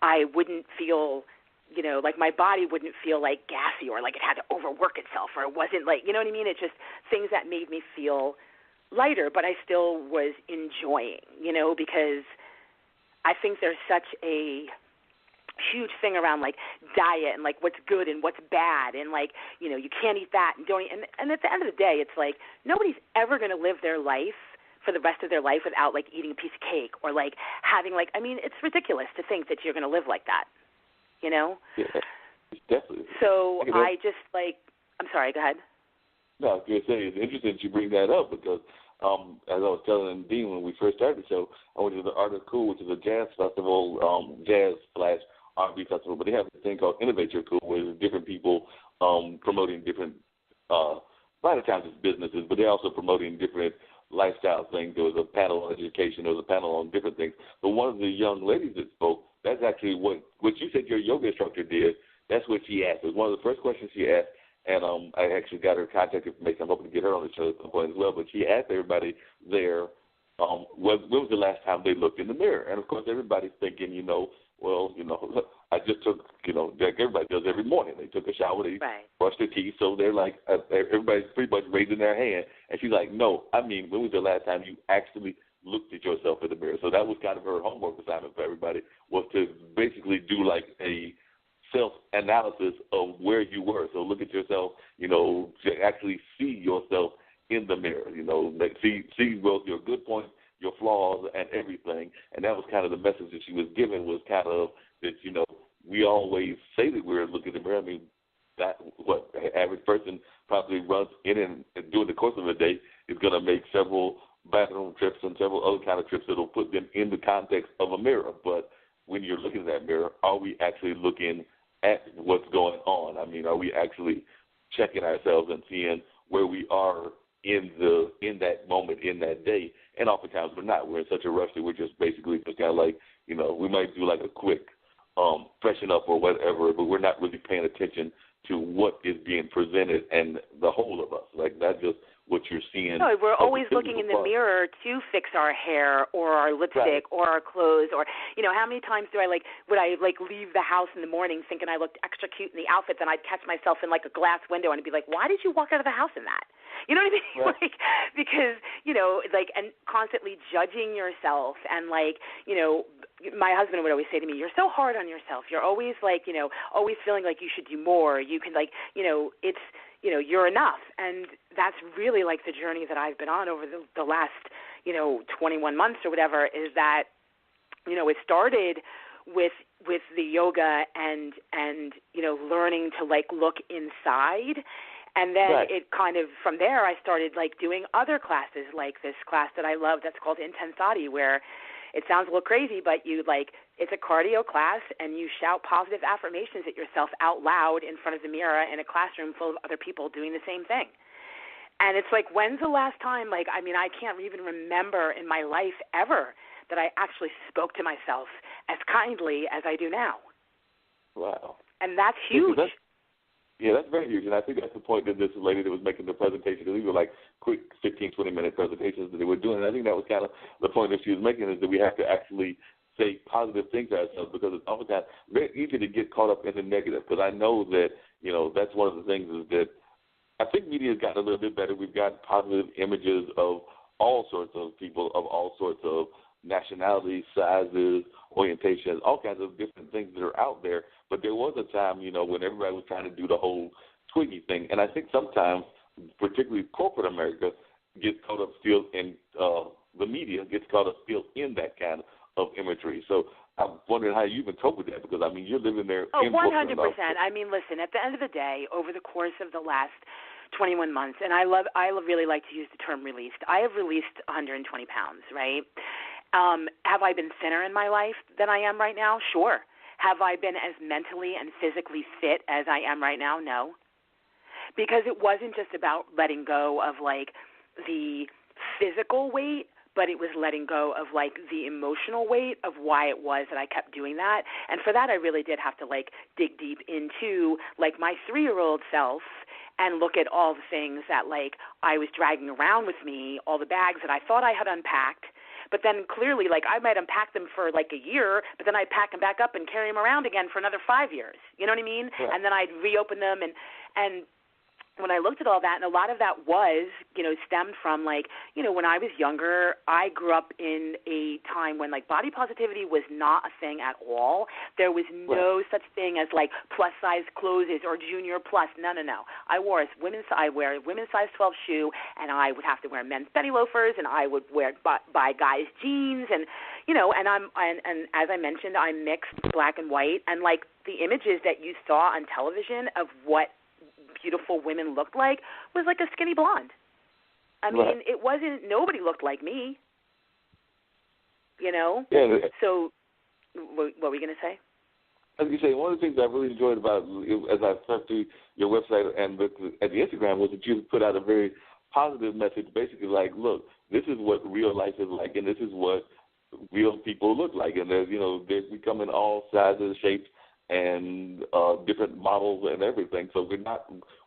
I wouldn't feel, like my body wouldn't feel like gassy or like it had to overwork itself, or it wasn't like, you know what I mean? It's just things that made me feel lighter, but I still was enjoying, because I think there's such a huge thing around like diet and like what's good and what's bad and like, you can't eat that and don't eat. And at the end of the day, it's like nobody's ever going to live their life for the rest of their life without like eating a piece of cake or like having like, it's ridiculous to think that you're going to live like that, Yeah, definitely. So I just like, I'm sorry, go ahead. No, I was going to say, it's interesting that you bring that up because as I was telling Dean when we first started the show, I went to the Art of Cool, which is a jazz festival, jazz/R&B festival, but they have this thing called Innovate Your Cool, where there's different people promoting different, a lot of times it's businesses, but they're also promoting different lifestyle things. There was a panel on education, there was a panel on different things. But one of the young ladies that spoke, that's actually what you said your yoga instructor did. That's what she asked. It was one of the first questions she asked, and I actually got her contact information. I'm hoping to get her on the show at some point as well. But she asked everybody there, when was the last time they looked in the mirror? And, of course, everybody's thinking, I just took, like everybody does every morning. They took a shower, they brushed their teeth, so they're like, everybody's pretty much raising their hand. And she's like, no, when was the last time you actually looked at yourself in the mirror? So that was kind of her homework assignment for everybody, was to basically do like a self-analysis of where you were. So look at yourself, to actually see yourself in the mirror, like see both your good points, your flaws, and everything. And that was kind of the message that she was giving, was kind of that, we always say that we're looking in the mirror. That what the average person probably runs in and during the course of a day is going to make several bathroom trips and several other kind of trips that will put them in the context of a mirror. But when you're looking at that mirror, are we actually looking at what's going on? Are we actually checking ourselves and seeing where we are in that moment, in that day? And oftentimes we're not. We're in such a rush that we're just basically just kind of like, we might do like a quick freshen up or whatever, but we're not really paying attention to what is being presented and the whole of us. Like, that's just what you're seeing. No, we're always looking in the mirror to fix our hair or our lipstick or our clothes, or how many times would I leave the house in the morning thinking I looked extra cute in the outfit, then I'd catch myself in like a glass window and I'd be like, why did you walk out of the house in that? You know what I mean? Right. Because and constantly judging yourself, and my husband would always say to me, you're so hard on yourself. You're always always feeling like you should do more. You can it's you're enough. And that's really like the journey that I've been on over the last, 21 months or whatever, is that, it started with the yoga and learning to look inside. And then it kind of, from there, I started doing other classes, like this class that I love that's called Intensati, where it sounds a little crazy, but it's a cardio class, and you shout positive affirmations at yourself out loud in front of the mirror in a classroom full of other people doing the same thing. And it's like, when's the last time, I can't even remember in my life ever that I actually spoke to myself as kindly as I do now. Wow. And that's huge. Yeah, that's very huge, and I think that's the point that this lady that was making the presentation, because these were like quick 15, 20-minute presentations that they were doing, and I think that was kind of the point that she was making, is that we have to actually say positive things to ourselves, because it's oftentimes very easy to get caught up in the negative, because I know that, that's one of the things is that I think media has gotten a little bit better. We've got positive images of all sorts of people, of all sorts of nationalities, sizes, orientations, all kinds of different things that are out there. But there was a time, when everybody was trying to do the whole Twiggy thing. And I think sometimes, particularly corporate America, gets caught up still in the media, gets caught up still in that kind of imagery. So I'm wondering how you even cope with that, because, you're living there. Oh, 100%. Listen, at the end of the day, over the course of the last 21 months, and I really like to use the term released. I have released 120 pounds, right? Have I been thinner in my life than I am right now? Sure. Have I been as mentally and physically fit as I am right now? No. Because it wasn't just about letting go of the physical weight, but it was letting go of the emotional weight of why it was that I kept doing that. And for that, I really did have to dig deep into my 3-year-old self and look at all the things that I was dragging around with me, all the bags that I thought I had unpacked, But then clearly, like, I might unpack them for like a year, but then I'd pack them back up and carry them around again for another 5 years. You know what I mean? Yeah. And then I'd reopen them and when I looked at all that, and a lot of that was, stemmed from, like, when I was younger, I grew up in a time when, like, body positivity was not a thing at all. There was no such thing as, like, plus-size clothes or junior plus. No. I wear a women's size 12 shoe, and I would have to wear men's penny loafers, and I would buy guys' jeans, and, and as I mentioned, I'm mixed black and white, and, like, the images that you saw on television of what beautiful women looked like was like a skinny blonde. I mean, it wasn't, nobody looked like me, Yeah. So what were you going to say? As you say, one of the things I really enjoyed about, as I turned through your website and at the Instagram, was that you put out a very positive message, basically like, look, this is what real life is like, and this is what real people look like. And there's, we come in all sizes, shapes, and different models and everything. So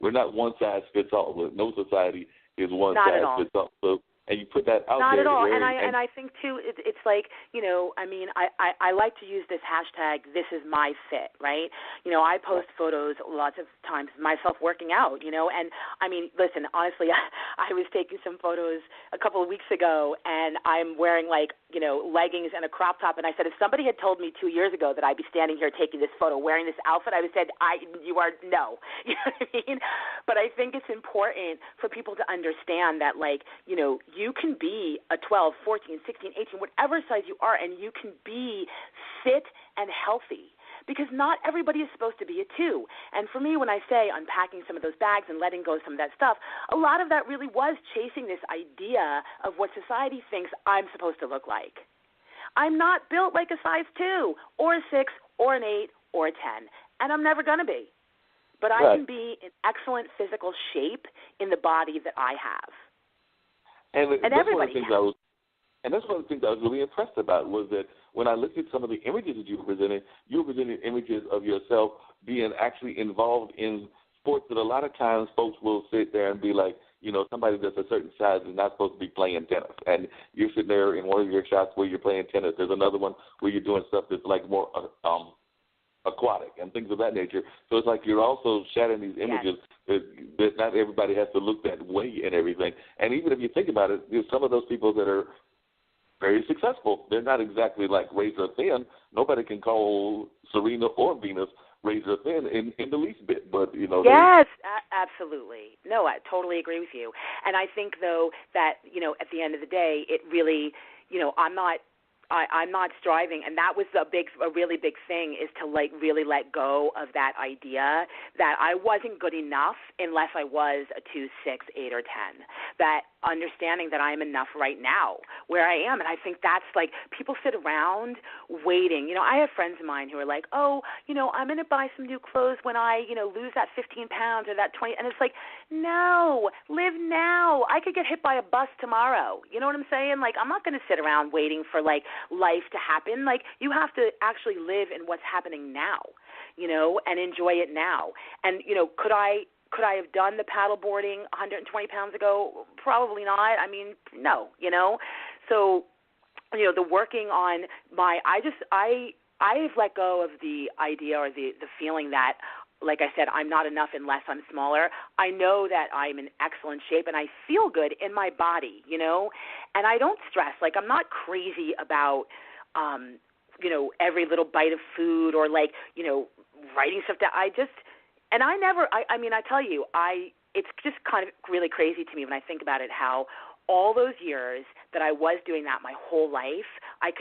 we're not one size fits all. No society is one size fits all. So, and you put that out Not there. Not at all. And I think too, it's like, I like to use this hashtag, this is my fit, right? I post photos lots of times myself working out, and I mean, listen, honestly, I was taking some photos a couple of weeks ago, and I'm wearing leggings and a crop top, and I said, if somebody had told me 2 years ago that I'd be standing here taking this photo wearing this outfit, I would have said, you are no. You know what I mean? But I think it's important for people to understand that, you can be a 12, 14, 16, 18, whatever size you are, and you can be fit and healthy, because not everybody is supposed to be a 2. And for me, when I say unpacking some of those bags and letting go of some of that stuff, a lot of that really was chasing this idea of what society thinks I'm supposed to look like. I'm not built like a size 2 or a 6 or an 8 or a 10, and I'm never going to be. But I can be in excellent physical shape in the body that I have. And everybody that's one of the things I was really impressed about, was that when I looked at some of the images that you were presenting images of yourself being actually involved in sports that a lot of times folks will sit there and be like, somebody that's a certain size is not supposed to be playing tennis. And you're sitting there in one of your shots where you're playing tennis. There's another one where you're doing stuff that's like more aquatic and things of that nature. So it's like you're also shattering these images that not everybody has to look that way and everything. And even if you think about it, there's some of those people that are very successful. They're not exactly like razor thin. Nobody can call Serena or Venus razor thin in the least bit. But Yes, absolutely. No, I totally agree with you. And I think though that at the end of the day, it really I'm not striving, and that was a really big thing, is to really let go of that idea that I wasn't good enough unless I was a 2, 6, 8, or 10. That understanding that I'm enough right now where I am, and I think that's people sit around waiting. I have friends of mine who are like, oh, I'm going to buy some new clothes when I lose that 15 pounds or that 20, and it's like, no, live now. I could get hit by a bus tomorrow. You know what I'm saying? I'm not going to sit around waiting for life to happen. You have to actually live in what's happening now, and enjoy it now. And, could I have done the paddle boarding 120 pounds ago? Probably not. I mean, no, So, the working on I've let go of the idea or the feeling that, like I said, I'm not enough unless I'm smaller. I know that I'm in excellent shape and I feel good in my body, and I don't stress. I'm not crazy about, every little bite of food or writing stuff down. I tell you, it's just kind of really crazy to me when I think about it, how all those years that I was doing that my whole life, I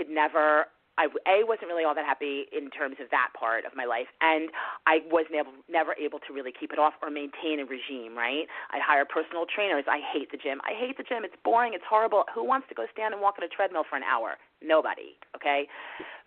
wasn't really all that happy in terms of that part of my life, and I was never able to really keep it off or maintain a regime, right? I'd hire personal trainers. I hate the gym. It's boring. It's horrible. Who wants to go stand and walk on a treadmill for an hour? Nobody, okay?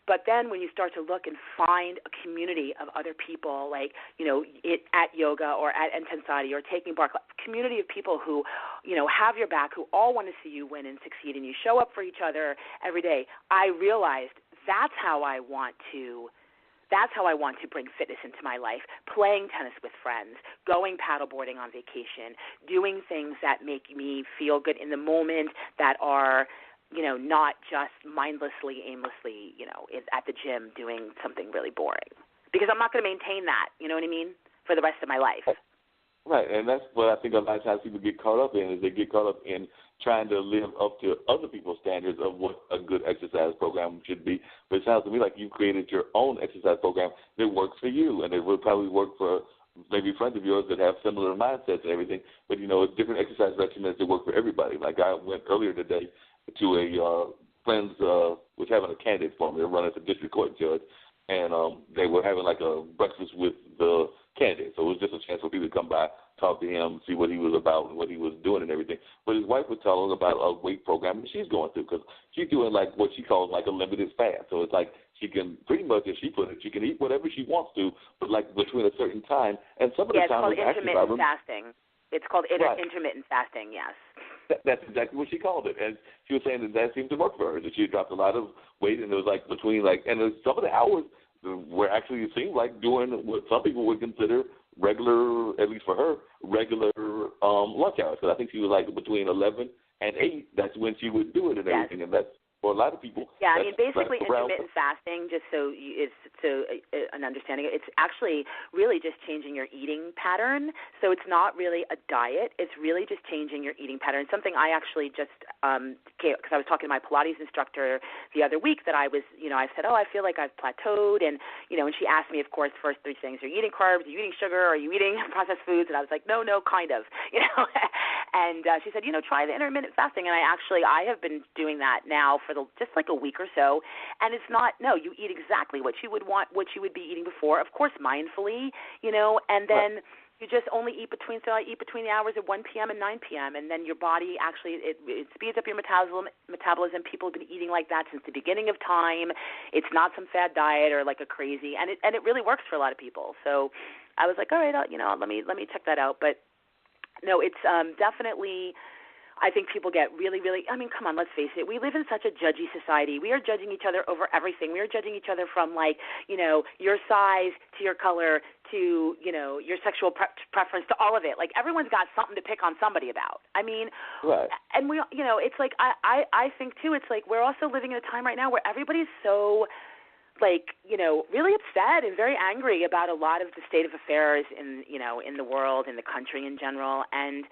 But then when you start to look and find a community of other people, at yoga or at Intensity or taking bar class, community of people who, have your back, who all want to see you win and succeed, and you show up for each other every day, I realized that's how I want to bring fitness into my life, playing tennis with friends, going paddleboarding on vacation, doing things that make me feel good in the moment, that are not just mindlessly, aimlessly, at the gym doing something really boring. Because I'm not going to maintain that, you know what I mean, for the rest of my life. Right, and that's what I think a lot of times people get caught up in, is they get caught up in trying to live up to other people's standards of what a good exercise program should be. But it sounds to me like you created your own exercise program that works for you, and it will probably work for maybe friends of yours that have similar mindsets and everything. But, different exercise regimens that work for everybody. Like I went earlier today to a friend's was having a candidate for me. They're running as a district court judge, and they were having like a breakfast with the candidate. So it was just a chance for people to come by, talk to him, see what he was about and what he was doing and everything. But his wife was telling about a weight program that she's going through, because she's doing like what she calls like a limited fast. So it's like she can pretty much, as she put it, she can eat whatever she wants to, but like between a certain time. And some of the time it's called intermittent fasting. It's called intermittent fasting, yes. That's exactly what she called it. And she was saying that seemed to work for her, that she had dropped a lot of weight, and it was like between and some of the hours were actually, it seemed like doing what some people would consider regular, at least for her, regular lunch hours. Because I think she was like between 11 and 8, that's when she would do it and everything. And that's, for a lot of people. Yeah, basically intermittent fasting, just so it's an understanding, it's actually really just changing your eating pattern. So it's not really a diet. It's really just changing your eating pattern. Something I actually just, because I was talking to my Pilates instructor the other week, that I was, I said, I feel like I've plateaued. And, and she asked me, of course, first 3 things. Are you eating carbs? Are you eating sugar? Are you eating processed foods? And I was like, no, kind of, And she said, try the intermittent fasting. And I have been doing that now for just like a week or so, and it's not, you eat exactly what you would want, what you would be eating before, of course mindfully, and then you just only eat between the hours of 1 p.m. and 9 p.m., and then your body actually, it speeds up your metabolism. People have been eating like that since the beginning of time. It's not some fad diet or like a crazy, and it really works for a lot of people. So I was like, all right, let me check that out. But no, it's definitely, I think people get really, really, come on, let's face it. We live in such a judgy society. We are judging each other over everything. We are judging each other from, your size to your color to, your sexual preference to all of it. Like, everyone's got something to pick on somebody about. Right. And we, it's like, I think, too, it's like we're also living in a time right now where everybody's so, really upset and very angry about a lot of the state of affairs in the world, in the country in general. And,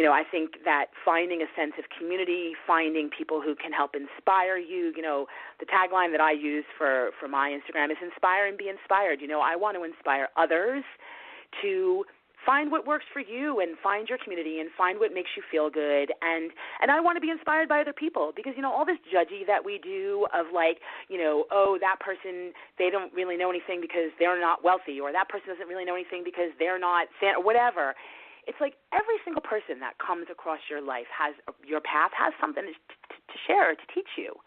I think that finding a sense of community, finding people who can help inspire you, the tagline that I use for my Instagram is inspire and be inspired. I want to inspire others to find what works for you and find your community and find what makes you feel good. And I want to be inspired by other people, because, all this judgy that we do of that person, they don't really know anything because they're not wealthy, or that person doesn't really know anything because they're not or whatever. It's like every single person that comes across your life your path has something to share, to teach you.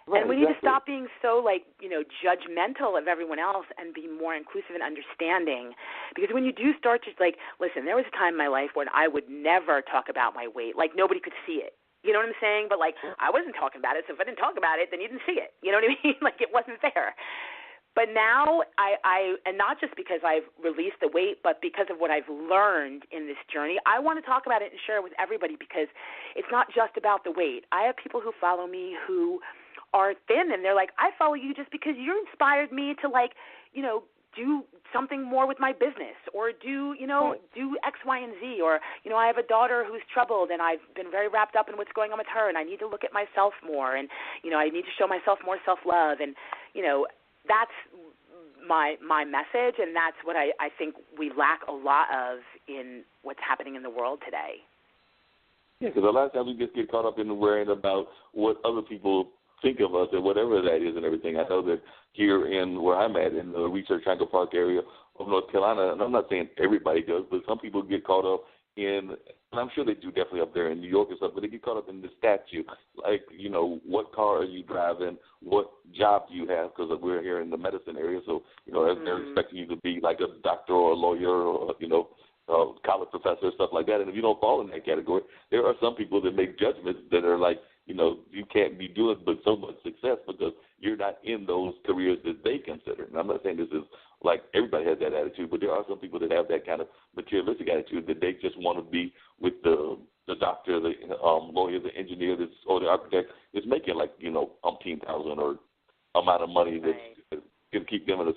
Right, and we need to stop being so, judgmental of everyone else and be more inclusive and understanding. Because when you do start to, listen, there was a time in my life when I would never talk about my weight. Nobody could see it. You know what I'm saying? But, I wasn't talking about it, so if I didn't talk about it, then you didn't see it. You know what I mean? It wasn't there. But now I and not just because I've released the weight, but because of what I've learned in this journey, I want to talk about it and share it with everybody, because it's not just about the weight. I have people who follow me who are thin, and they're like, I follow you just because you inspired me to do something more with my business, or do X, Y, and Z, or, I have a daughter who's troubled, and I've been very wrapped up in what's going on with her, and I need to look at myself more, and, I need to show myself more self-love, and, that's my message, and that's what I think we lack a lot of in what's happening in the world today. Yeah, because a lot of times we just get caught up in worrying about what other people think of us and whatever that is and everything. I know that here in where I'm at, in the Research Triangle Park area of North Carolina, and I'm not saying everybody does, but some people get caught up in, and I'm sure they do definitely up there in New York and stuff, but they get caught up in the statue. What car are you driving? What job do you have? Because we're here in the medicine area, so, they're expecting you to be like a doctor or a lawyer or, college professor, stuff like that. And if you don't fall in that category, there are some people that make judgments that are like, you can't be doing but so much success because you're not in those careers that they consider. And I'm not saying this is like everybody has that attitude, but there are some people that have that kind of materialistic attitude that they just want to be with the doctor, the lawyer, the engineer, or the architect is making like, umpteen thousand or amount of money that can keep them in the